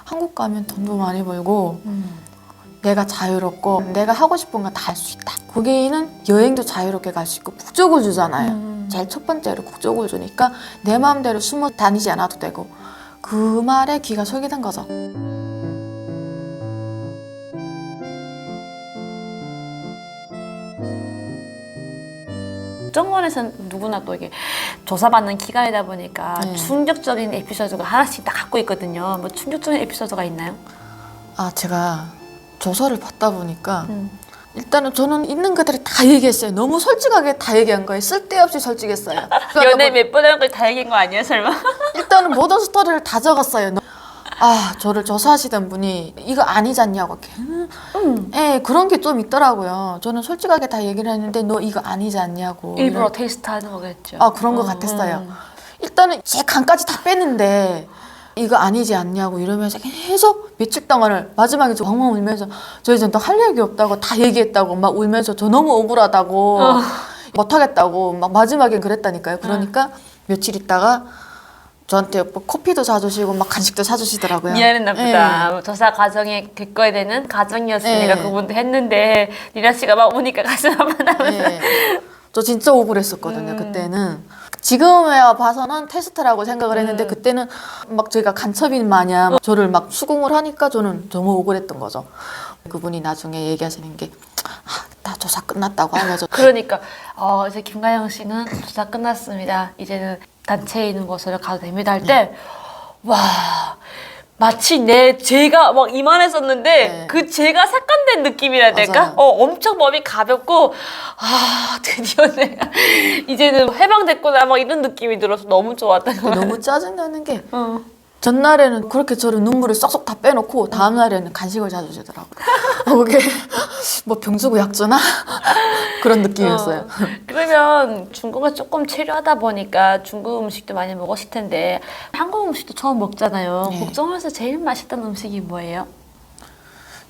한국 가면 돈도 많이 벌고 내가 자유롭고 내가 하고 싶은 거 다 할 수 있다. 거기는 여행도 자유롭게 갈 수 있고 국적을 주잖아요. 제일 첫 번째로 국적을 주니까 내 마음대로 숨어 다니지 않아도 되고 그 말에 귀가 솔깃한 거죠. 국정원에서는 누구나 또 이게 조사받는 기관이다 보니까 네. 충격적인 에피소드가 하나씩 다 갖고 있거든요. 뭐 충격적인 에피소드가 있나요? 아, 제가 조서를 받다 보니까 일단은 저는 있는 그대로 다 얘기했어요. 너무 솔직하게 다 얘기한 거예요. 쓸데없이 솔직했어요. 연애 몇 번 한 걸 다 얘기한 거 아니에요, 설마? 일단은 모든 스토리를 다 적었어요. 아, 저를 조사하시던 분이 이거 아니지 않냐고. 예, 그런 게 좀 있더라고요. 저는 솔직하게 다 얘기를 했는데 너 이거 아니지 않냐고. 일부러 이런- 테스트하는 거겠죠. 아, 그런 것 같았어요. 일단은 제 간까지 다 뺐는데 이거 아니지 않냐고 이러면서 계속 며칠 동안을 마지막에 저 엉엉 울면서 저 이제 또 할 얘기 없다고 다 얘기했다고 막 울면서 저 너무 억울하다고 못하겠다고 막 마지막엔 그랬다니까요. 그러니까 며칠 있다가 저한테 뭐 커피도 사주시고 막 간식도 사주시더라고요. 미안했나 보다. 예. 조사 과정에 겪어야 되는 과정이었으니까 예. 그분도 했는데 리나 씨가 막 오니까 가슴 아파하면서 예. 저 진짜 억울했었거든요. 그때는. 지금에 봐서는 테스트라고 생각을 했는데 그때는 막 저희가 간첩인 마냥 저를 막 수긍을 하니까 저는 너무 억울했던 거죠. 그분이 나중에 얘기하시는 게 다 조사 끝났다고 하면서 그러니까 이제 김가영 씨는 조사 끝났습니다. 이제는 단체에 있는 곳으로 가도 됩니다 할 때 와 마치 내 죄가 막 이만했었는데 네. 그 죄가 삭감된 느낌이라 해야 될까? 맞아요. 엄청 몸이 가볍고 드디어 내가 이제는 해방됐구나 막 이런 느낌이 들어서 너무 좋았던 거예요. 너무 짜증나는 게 전날에는 그렇게 저를 눈물을 쏙쏙 다 빼놓고 다음날에는 간식을 사주시더라고요. 그게 뭐 병주고 약주나? 그런 느낌이었어요. 그러면 중국을 조금 체류하다 보니까 중국 음식도 많이 먹었을 텐데 한국 음식도 처음 먹잖아요. 네. 국정원에서 제일 맛있던 음식이 뭐예요?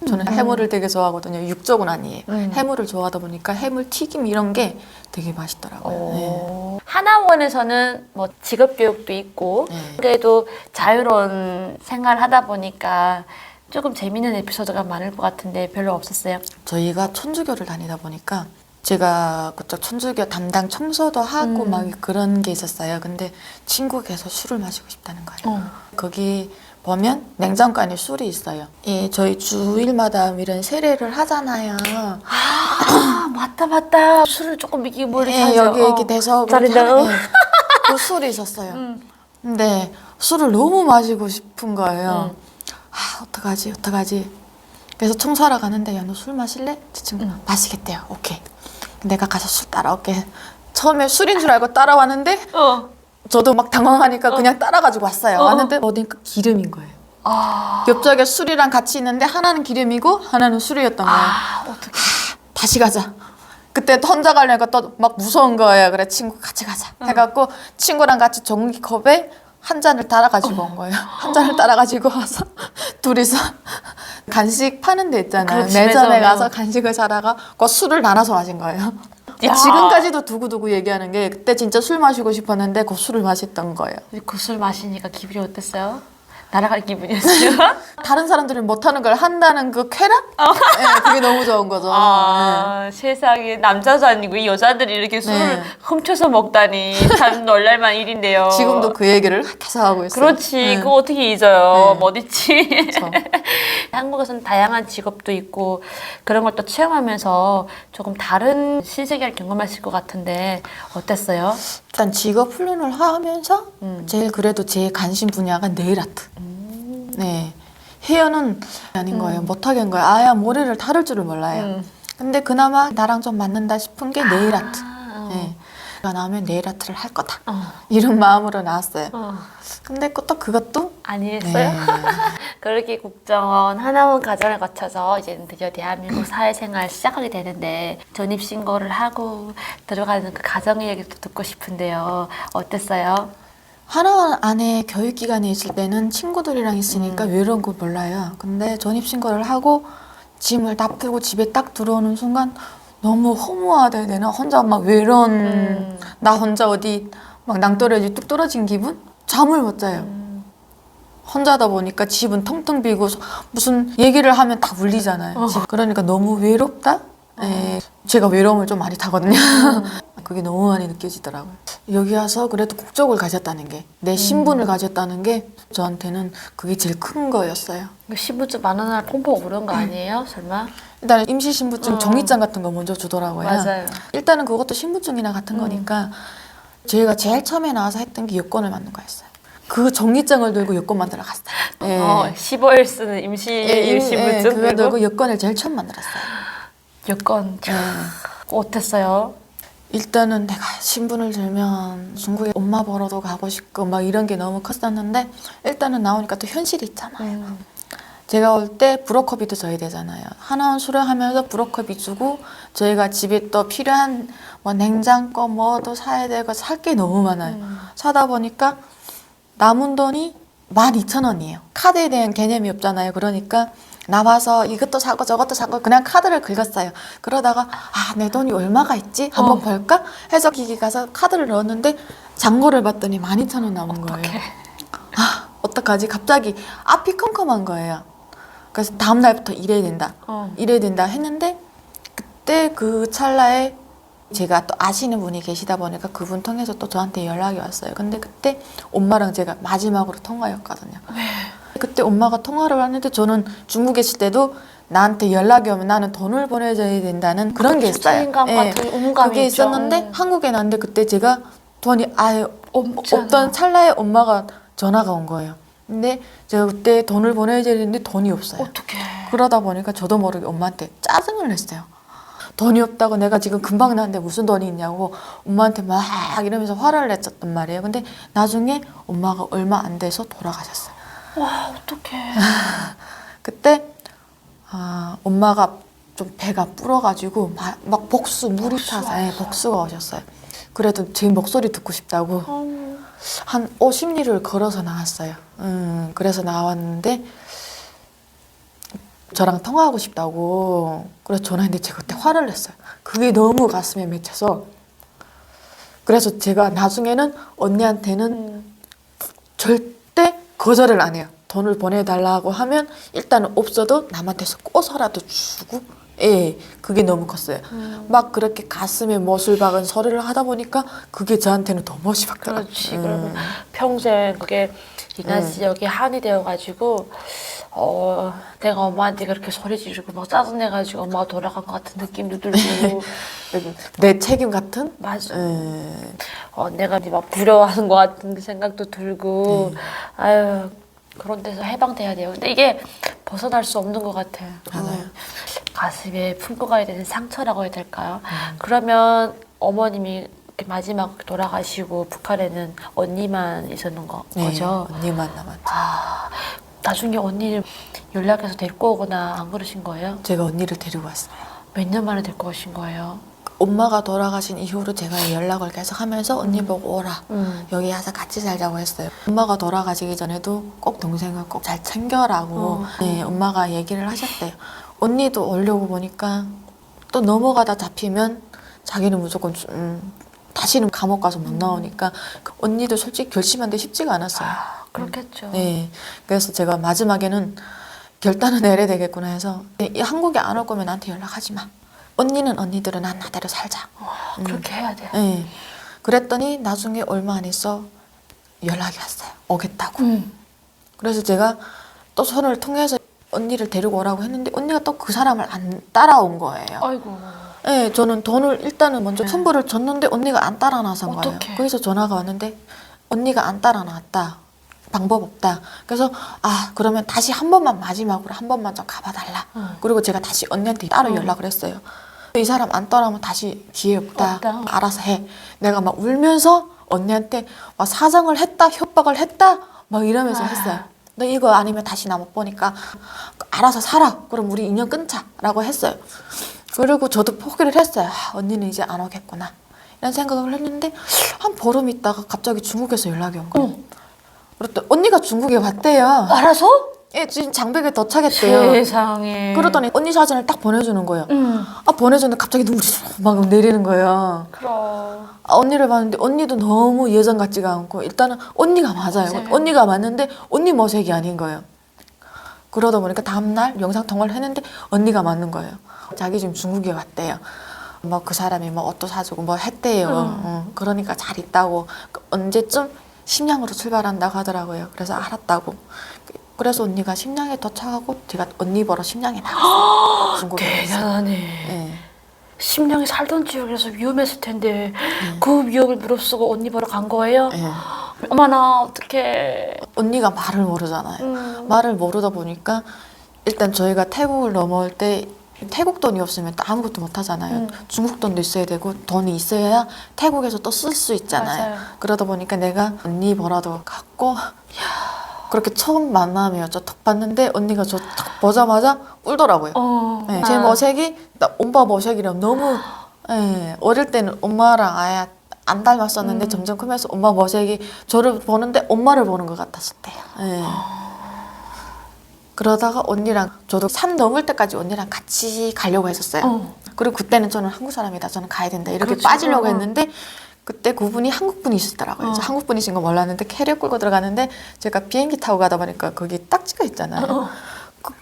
저는 해물을 되게 좋아하거든요. 육쪽은 아니에요. 해물을 좋아하다 보니까 해물 튀김 이런 게 되게 맛있더라고요. 네. 하나원에서는 뭐 직업 교육도 있고 네. 그래도 자유로운 생활을 하다 보니까 조금 재밌는 에피소드가 많을 것 같은데 별로 없었어요? 저희가 천주교를 다니다 보니까 제가 그쪽 천주교 담당 청소도 하고 막 그런 게 있었어요. 근데 친구께서 술을 마시고 싶다는 거예요. 거기 보면 냉장고 안에 술이 있어요. 예, 저희 주일마다 이런 세례를 하잖아요. 맞다 술을 조금 이렇게 뭐 이렇게 예, 하죠. 여기 이렇게 돼서 그렇게 자리다. 하는 그 술이 있었어요. 근데 술을 너무 마시고 싶은 거예요. 어떡하지? 그래서 청소하러 가는데 야, 너 술 마실래? 제 친구 마시겠대요. 오케이. 내가 가서 술 따라올게. 처음에 술인 줄 알고 따라왔는데 저도 막 당황하니까 그냥 따라가지고 왔어요. 왔는데 어딘가 기름인 거예요. 옆쪽에 술이랑 같이 있는데 하나는 기름이고 하나는 술이었던 거예요. 어떡해. 다시 가자. 그때 또 혼자 가려니까 또 막 무서운 거예요. 그래 친구 같이 가자. 해갖고 친구랑 같이 종이컵에 한 잔을 따라가지고 온 거예요. 한 잔을 따라가지고 와서 둘이서 간식 파는 데 있잖아요. 그렇지, 매점에 매점에. 가서 간식을 사다가 그 술을 나눠서 마신 거예요. 야. 지금까지도 두고두고 얘기하는 게 그때 진짜 술 마시고 싶었는데 그 술을 마셨던 거예요. 그 술 마시니까 기분이 어땠어요? 날아갈 기분이었어요? 다른 사람들은 못하는 걸 한다는 그 쾌락? 네, 그게 너무 좋은 거죠. 네. 세상에 남자도 아니고 이 여자들이 이렇게 술을 네. 훔쳐서 먹다니 참 놀랄만 일인데요. 지금도 그 얘기를 계속 하고 있어요. 그렇지. 네. 그거 어떻게 잊어요. 네. 못 잊지. 그렇죠. 한국에서는 다양한 직업도 있고 그런 걸 또 체험하면서 조금 다른 신세계를 경험했을 것 같은데 어땠어요? 일단 직업 훈련을 하면서 제일 그래도 제 관심 분야가 네일 아트. 네. 헤어는 아닌 거예요. 못하겠는 거예요. 아야 머리를 다룰 줄을 몰라요. 근데 그나마 나랑 좀 맞는다 싶은 게 네일 아트. 네. 내가 나오면 네일 아트를 할 거다. 이런 마음으로 나왔어요. 근데 또 그것도 아니었어요? 네. 그렇게 국정원 하나원 과정을 거쳐서 이제 드디어 대한민국 사회생활 시작하게 되는데 전입신고를 하고 들어가는 그 과정의 얘기도 듣고 싶은데요. 어땠어요? 하나 안에 교육기관에 있을 때는 친구들이랑 있으니까 외로운 거 몰라요. 근데 전입신고를 하고 짐을 다 풀고 집에 딱 들어오는 순간 너무 허무하다 내가 혼자 막 외로운 나 혼자 어디 막 낭떠러지 뚝 떨어진 기분? 잠을 못 자요. 혼자다 보니까 집은 텅텅 비고 무슨 얘기를 하면 다 울리잖아요. 그러니까 너무 외롭다? 예, 제가 외로움을 좀 많이 타거든요. 그게 너무 많이 느껴지더라고요. 여기 와서 그래도 국적을 가졌다는 게, 내 신분을 가졌다는 게 저한테는 그게 제일 큰 거였어요. 신분증 많은 날 펑펑 오른 거 아니에요? 설마? 일단 임시신분증 종이장 같은 거 먼저 주더라고요. 맞아요. 일단은 그것도 신분증이나 같은 거니까 저희가 제일 처음에 나와서 했던 게 여권을 만든 거였어요. 그 종이장을 들고 여권 만들어 갔어요. 예. 15일 쓰는 임시 신분증 그거 들고 여권을 제일 처음 만들었어요. 여권 어땠어요? 일단은 내가 신분을 들면 중국에 엄마 보러도 가고 싶고 막 이런 게 너무 컸었는데 일단은 나오니까 또 현실이 있잖아요. 제가 올 때 브로커비도 줘야 되잖아요. 하나원 수령하면서 브로커비 주고 저희가 집에 또 필요한 뭐 냉장고 뭐도 사야 되고 살 게 너무 많아요. 사다 보니까 남은 돈이 12,000원이에요. 카드에 대한 개념이 없잖아요. 그러니까 나와서 이것도 사고 저것도 사고 그냥 카드를 긁었어요. 그러다가 내 돈이 얼마가 있지? 한번 볼까? 해서 기기 가서 카드를 넣었는데 잔고를 봤더니 12,000원 남은 거예요. 어떡하지? 갑자기 앞이 컴컴한 거예요. 그래서 다음 날부터 일해야 된다. 일해야 된다 했는데 그때 그 찰나에 제가 또 아시는 분이 계시다 보니까 그분 통해서 또 저한테 연락이 왔어요. 근데 그때 엄마랑 제가 마지막으로 통화였거든요. 그때 엄마가 통화를 하는데 저는 중국에 있을 때도 나한테 연락이 오면 나는 돈을 보내줘야 된다는 그런 게 있어요. 책임감 같은 의무감이 그게 있죠. 있었는데 한국에 났는데 그때 제가 돈이 아예 없잖아. 없던 찰나에 엄마가 전화가 온 거예요. 근데 제가 그때 돈을 보내줘야 되는데 돈이 없어요. 어떡해. 그러다 보니까 저도 모르게 엄마한테 짜증을 냈어요. 돈이 없다고 내가 지금 금방 나는데 무슨 돈이 있냐고 엄마한테 막 이러면서 화를 냈었단 말이에요. 근데 나중에 엄마가 얼마 안 돼서 돌아가셨어요. 와, 어떡해. 그때 엄마가 좀 배가 불어가지고 막 물이 차서 복수가 오셨어요. 그래도 제 목소리 듣고 싶다고 한 50리를 걸어서 나왔어요. 그래서 나왔는데 저랑 통화하고 싶다고 그래서 전화했는데 제가 그때 화를 냈어요. 그게 너무 가슴에 맺혀서 그래서 제가 나중에는 언니한테는 절대 거절을 안 해요. 돈을 보내달라고 하면 일단은 없어도 남한테서 꼬서라도 주고 그게 너무 컸어요. 막 그렇게 가슴에 못을 박은 소리를 하다 보니까 그게 저한테는 더 못이 박더라고요. 그렇지. 그러면 평생 그게 인간지역이 한이 되어가지고 내가 엄마한테 그렇게 소리 지르고 막 짜증내가지고 엄마가 돌아간 것 같은 느낌도 들고 내 책임 같은? 맞아. 내가 막 부러워하는 것 같은 생각도 들고 아유 그런 데서 해방돼야 돼요. 근데 이게 벗어날 수 없는 것 같아요. 맞아요. 가슴에 품고 가야 되는 상처라고 해야 될까요? 그러면 어머님이 이렇게 마지막 돌아가시고 북한에는 언니만 있었는 거죠? 언니만 남았죠. 나중에 언니를 연락해서 데리고 오거나 안 그러신 거예요? 제가 언니를 데리고 왔어요. 몇 년 만에 데리고 오신 거예요? 엄마가 돌아가신 이후로 제가 연락을 계속 하면서 언니 보고 오라. 여기 와서 같이 살자고 했어요. 엄마가 돌아가시기 전에도 꼭 동생을 꼭 잘 챙겨라고 엄마가 얘기를 하셨대요. 언니도 오려고 보니까 또 넘어가다 잡히면 자기는 무조건 다시는 감옥 가서 못 나오니까 언니도 솔직히 결심하는데 쉽지가 않았어요. 그렇겠죠. 네, 그래서 제가 마지막에는 결단을 내려야 되겠구나 해서 한국에 안 올 거면 나한테 연락하지 마. 언니는 언니들은 난 나대로 살자. 그렇게 해야 돼. 네. 그랬더니 나중에 얼마 안 있어 연락이 왔어요. 오겠다고. 그래서 제가 또 손을 통해서 언니를 데리고 오라고 했는데 언니가 또 그 사람을 안 따라온 거예요. 아이고. 네, 저는 돈을 일단은 먼저 첨부를 줬는데 언니가 안 따라 나선 거예요. 어떡해. 그래서 전화가 왔는데 언니가 안 따라 나왔다. 방법 없다. 그래서 그러면 다시 한 번만 마지막으로 한 번만 좀 가봐달라. 그리고 제가 다시 언니한테 따로 연락을 했어요. 이 사람 안 떠나면 다시 기회 없다. 알아서 해. 내가 막 울면서 언니한테 막 사정을 했다, 협박을 했다, 막 이러면서 했어요. 너 이거 아니면 다시 나 못 보니까 알아서 살아. 그럼 우리 인연 끊자라고 했어요. 그리고 저도 포기를 했어요. 언니는 이제 안 오겠구나. 이런 생각을 했는데 한 보름 있다가 갑자기 중국에서 연락이 온 거예요. 그랬더니 언니가 중국에 왔대요. 알아서? 얘 지금 장벽에 도착했대요. 세상에. 그러더니 언니 사진을 딱 보내주는 거예요. 아 보내줬는데 갑자기 눈물이 막 내리는 거예요. 그럼. 아, 언니를 봤는데 언니도 너무 예전 같지가 않고 일단은 언니가 맞아요. 맞아요. 언니가 맞는데 언니 모색이 아닌 거예요. 그러다 보니까 다음날 영상 통화를 했는데 언니가 맞는 거예요. 자기 지금 중국에 왔대요. 뭐 그 사람이 뭐 옷도 사주고 뭐 했대요. 그러니까 잘 있다고. 언제쯤 심양으로 출발한다고 하더라고요. 그래서 알았다고. 그래서 언니가 심양에 도착하고 제가 언니 보러 심양에 나갔어요. 중국에. 대단하네. 네. 심령이 살던 지역에서 위험했을 텐데 그 위험을 무릅쓰고 언니 보러 간 거예요? 네. 어머나 어떡해. 언니가 말을 모르잖아요. 말을 모르다 보니까 일단 저희가 태국을 넘어올 때 태국 돈이 없으면 또 아무것도 못 하잖아요. 중국 돈도 있어야 되고 돈이 있어야 태국에서 또 쓸 수 있잖아요. 맞아요. 그러다 보니까 내가 언니 보러도 갔고 그렇게 처음 만남이었죠. 딱 봤는데 언니가 저 딱 보자마자 울더라고요. 네, 제 모색이 나 엄마 모색이랑 너무 어릴 때는 엄마랑 아예 안 닮았었는데 점점 크면서 엄마 모색이 저를 보는데 엄마를 보는 것 같았었대요. 네. 그러다가 언니랑 저도 산 넘을 때까지 언니랑 같이 가려고 했었어요. 그리고 그때는 저는 한국 사람이다. 저는 가야 된다. 이렇게 그렇죠. 빠지려고 했는데 그때 그분이 한국분이시더라고요. 그래서 한국분이신 거 몰랐는데 캐리어 끌고 들어가는데 제가 비행기 타고 가다 보니까 거기 딱지가 있잖아요.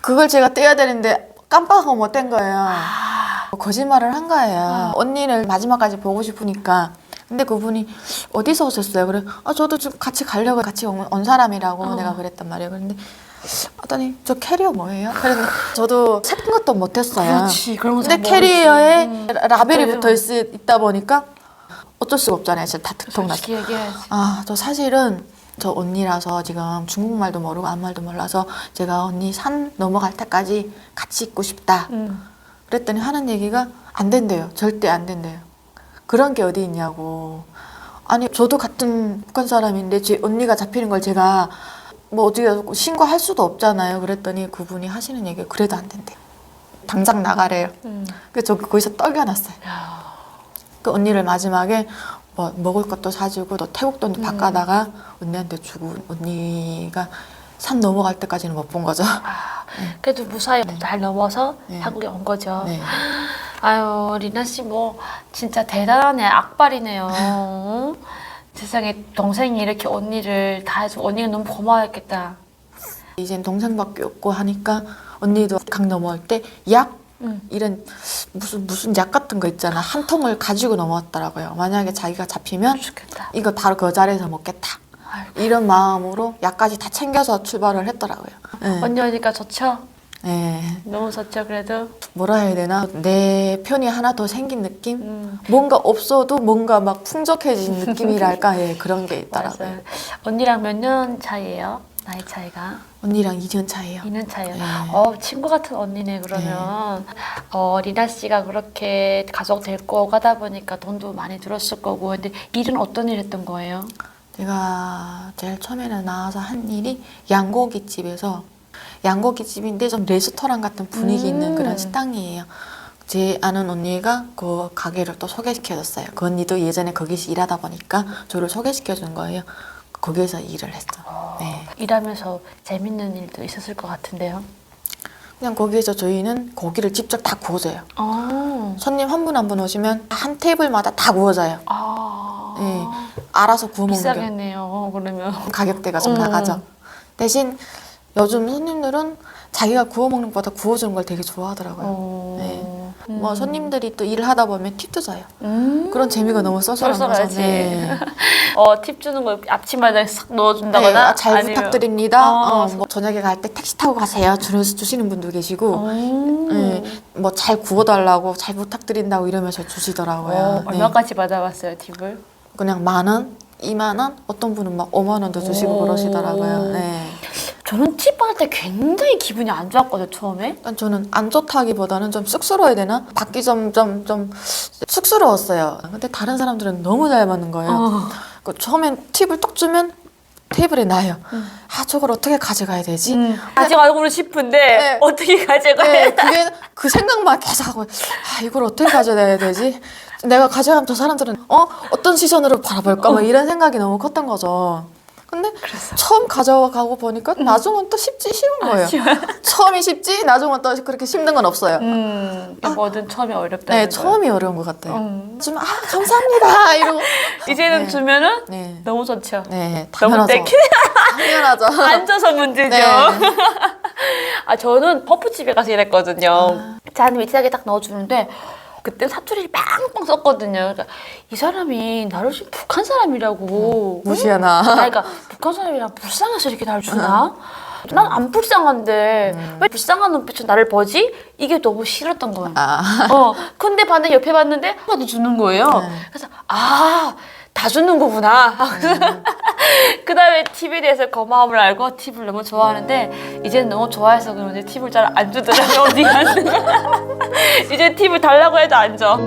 그걸 제가 떼야 되는데 깜빡하고 못 뗀 거예요. 거짓말을 한 거예요. 언니를 마지막까지 보고 싶으니까. 근데 그분이 어디서 오셨어요? 그래, 아 저도 좀 같이 가려고 같이 온 사람이라고 내가 그랬단 말이에요. 그런데 하더니 저 캐리어 뭐예요? 그래서 저도 찾은 것도 못했어요. 그렇지. 그런 거 근데 잘 캐리어에 라벨이 맞아요. 있다 보니까 어쩔 수가 없잖아요. 진짜 다 들통났어. 솔직히 얘기해야지. 아, 저 사실은 저 언니라서 지금 중국말도 모르고 아무말도 몰라서 제가 언니 산 넘어갈 때까지 같이 있고 싶다. 그랬더니 하는 얘기가 안 된대요. 절대 안 된대요. 그런 게 어디 있냐고. 아니 저도 같은 북한 사람인데 제 언니가 잡히는 걸 제가 뭐 어떻게 신고할 수도 없잖아요. 그랬더니 그분이 하시는 얘기가 그래도 안 된대요. 당장 나가래요. 그래서 저 거기서 떨겨놨어요. 그 언니를 마지막에 뭐 먹을 것도 사주고 또 태국 돈도 바꿔다가 언니한테 주고 언니가 산 넘어갈 때까지는 못 본 거죠. 그래도 무사히 잘 넘어서 한국에 온 거죠. 네. 아유 리나 씨 뭐 진짜 대단하네. 악발이네요. 응? 세상에 동생이 이렇게 언니를 다 해서 언니가 너무 고마워했겠다. 이젠 동생밖에 없고 하니까 언니도 강 넘어올 때 약 이런 무슨 약 같은 거 있잖아. 한 통을 가지고 넘어왔더라고요. 만약에 자기가 잡히면 좋겠다. 이거 바로 그 자리에서 먹겠다. 이런 마음으로 약까지 다 챙겨서 출발을 했더라고요. 네. 언니 오니까 좋죠? 네. 너무 좋죠 그래도? 뭐라 해야 되나? 내 편이 하나 더 생긴 느낌? 뭔가 없어도 뭔가 막 풍족해진 느낌이랄까? 예, 그런 게 있더라고요. 맞아요. 언니랑 몇 년 차이예요? 나이 차이가? 언니랑 2년 차예요. 2년 차이요. 네. 친구 같은 언니네 그러면. 리나 씨가 그렇게 가족 데리고 가다 보니까 돈도 많이 들었을 거고 근데 일은 어떤 일 했던 거예요? 제가 제일 처음에는 나와서 한 일이 양고기집에서 양고기집인데 좀 레스토랑 같은 분위기 있는 그런 식당이에요. 제 아는 언니가 그 가게를 또 소개시켜줬어요. 그 언니도 예전에 거기서 일하다 보니까 저를 소개시켜준 거예요. 거기에서 일을 했어. 네. 일하면서 재밌는 일도 있었을 것 같은데요. 그냥 거기에서 저희는 고기를 직접 다 구워줘요. 손님 한 분 한 분 오시면 한 테이블마다 다 구워져요. 네. 알아서 구워 먹는 게 비싸겠네요. 그러면. 가격대가 좀 나가죠. 대신 요즘 손님들은 자기가 구워 먹는 것보다 구워주는 걸 되게 좋아하더라고요. 네. 뭐 손님들이 또 일을 하다 보면 팁도 줘요. 그런 재미가 너무 쏠쏠한 거죠. 쏠쏠하지. 네. 팁 주는 거 앞치마에 싹 넣어준다거나 네, 잘 아니면- 부탁드립니다. 뭐 저녁에 갈 때 택시 타고 가세요. 주시는 분도 계시고, 네, 뭐 잘 구워달라고, 잘 부탁드린다고 이러면서 주시더라고요. 네. 얼마까지 받아봤어요 팁을? 그냥 10,000원, 20,000원, 어떤 분은 막 50,000원도 주시고 그러시더라고요. 네. 저는 팁 받을 때 굉장히 기분이 안 좋았거든요 처음에. 일단 저는 안 좋다기보다는 좀 쑥스러워야 되나? 받기 좀 쑥스러웠어요. 근데 다른 사람들은 너무 잘 받는 거예요. 처음엔 팁을 딱 주면 테이블에 놔요. 아, 저걸 어떻게 가져가야 되지? 가져가고 싶은데 네. 어떻게 가져가야 네, 그 생각만 계속 하고, 아, 이걸 어떻게 가져가야 되지? 내가 가져가면 저 사람들은, 어떤 시선으로 바라볼까? 막 이런 생각이 너무 컸던 거죠. 근데 처음 가져가고 보니까 나중은 또 쉽지 쉬운 거예요. 처음이 쉽지 나중은 또 그렇게 힘든 건 없어요. 뭐든 처음이 어렵다. 네, 처음이 어려운 것 같아요. 좀 감사합니다 이러고 이제는 네. 주면은 네. 너무 좋죠. 네, 너무 당연하죠. 땡큐. 당연하죠. 앉아서 문제죠. 네. 아 저는 퍼프집에 가서 일했거든요. 잔 위치하게 딱 넣어주는데 그때 사투리를 빵빵 썼거든요. 그러니까 이 사람이 나를 지금 북한 사람이라고. 무시하나. 그러니까 북한 사람이랑 불쌍해서 이렇게 날 주나? 난 안 불쌍한데 왜 불쌍한 눈빛으로 나를 보지? 이게 너무 싫었던 거예요. 근데 봤는데 옆에 봤는데 하나도 주는 거예요. 그래서 다 주는 거구나. 그 다음에 팁에 대해서 고마움을 알고 팁을 너무 좋아하는데 이제는 너무 좋아해서 그런지 팁을 잘 안 주더라고요. 어디 가는 이제 팁을 달라고 해도 안 줘.